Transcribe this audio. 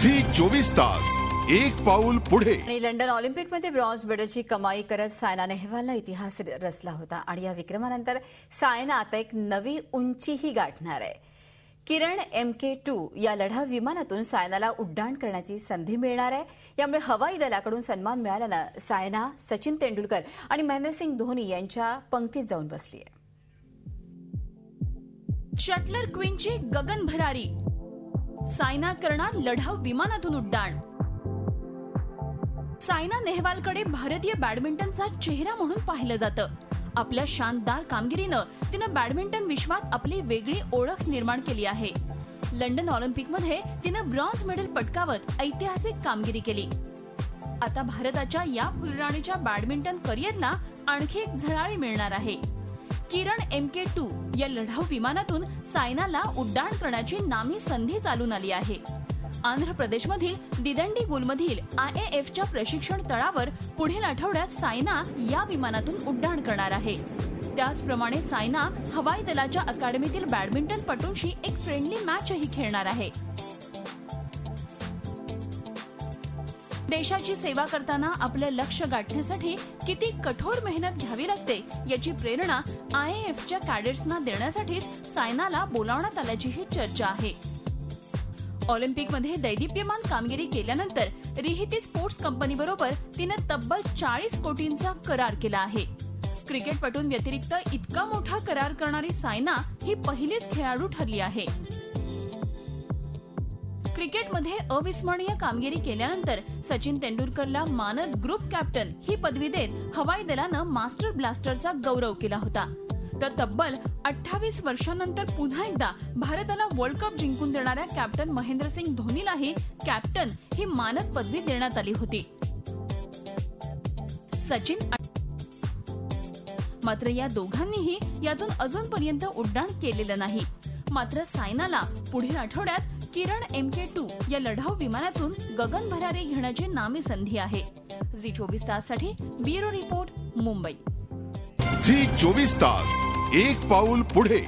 Zee 24 Taas एक पाऊल पुढे। आणि लंडन ऑलिम्पिकमध्ये ब्रॉन्झ मेडलची कमाई करत सायना नेहवालला इतिहास रचला होता आणि या विक्रमानंतर सायना आता एक नवी उंचीही गाठणार आहे। किरण MK2 या लढाऊ विमानातून सायनाला उड्डाण करण्याची संधी मिळणार आहे। यामुळे हवाई दलाकडून सन्मान मिळाल्यानं सायना सचिन तेंडुलकर आणि महेंद्रसिंग धोनी यांच्या पंक्तीत जाऊन बसली आहे। शटलर क्वीनची गगन भरारी, सायना करणार लढाऊ विमानातून उड्डाण। सायना नेहवालकडे भारतीय बॅडमिंटनचा चेहरा म्हणून पाहिलं जातं। आपल्या शानदार कामगिरीनं तिनं बॅडमिंटन विश्वात आपली वेगळी ओळख निर्माण केली आहे। लंडन ऑलिम्पिकमध्ये तिनं ब्रॉन्झ मेडल पटकावत ऐतिहासिक कामगिरी केली। आता भारताच्या या फुलराणीच्या बॅडमिंटन करिअरला आणखी एक झळाळी मिळणार आहे। किरण MK2 या लढाऊ विमानातून सायनाला उड्डाण करण्याची नामी संधी चालून आली आहे। आंध्र प्रदेशमधील दिदंडीगुलमधील IAFच्या प्रशिक्षण तळावर पुढील आठवड्यात सायना या विमानातून उड्डाण करणार आहे। त्याचप्रमाणे सायना हवाई दलाच्या अकादमीतील बॅडमिंटनपटूंशी एक फ्रेंडली मॅचही खेळणार आहे। देशाची सेवा करताना आपलं लक्ष्य गाठण्यासाठी किती कठोर मेहनत घ्यावी लागते याची प्रेरणा IAFच्या कॅडेट्सना देण्यासाठी सायनाला बोलावण्यात आल्याचीही चर्चा आहे। ऑलिम्पिकमध्ये दैदिप्यमान कामगिरी केल्यानंतर रिहिती स्पोर्ट्स कंपनीबरोबर तिनं तब्बल 40 कोटींचा करार केला आहे। क्रिकेटपटूंव्यतिरिक्त इतका मोठा करार करणारी सायना ही पहिलीच खेळाडू ठरली आहे। क्रिकेटमध्ये अविस्मरणीय कामगिरी केल्यानंतर सचिन तेंडुलकरला मानद ग्रुप कॅप्टन ही पदवी देत हवाई दलानं मास्टर ब्लास्टरचा गौरव केला होता। तर तब्बल 28 वर्षांनंतर पुन्हा एकदा भारताला वर्ल्ड कप जिंकून देणाऱ्या कॅप्टन महेंद्रसिंग धोनीलाही कॅप्टन ही मानद पदवी देण्यात आली होती। मात्र या दोघांनीही यातून अजूनपर्यंत उड्डाण केलेलं नाही। मात्र सायनाला पुढील आठवड्यात किरण MK2 या लढाऊ विमानातून गगन भरारी घेण्याची नामी संधी आहे। झी 24 ताससाठी ब्युरो रिपोर्ट, मुंबई। झी 24 तास एक पाऊल पुढे।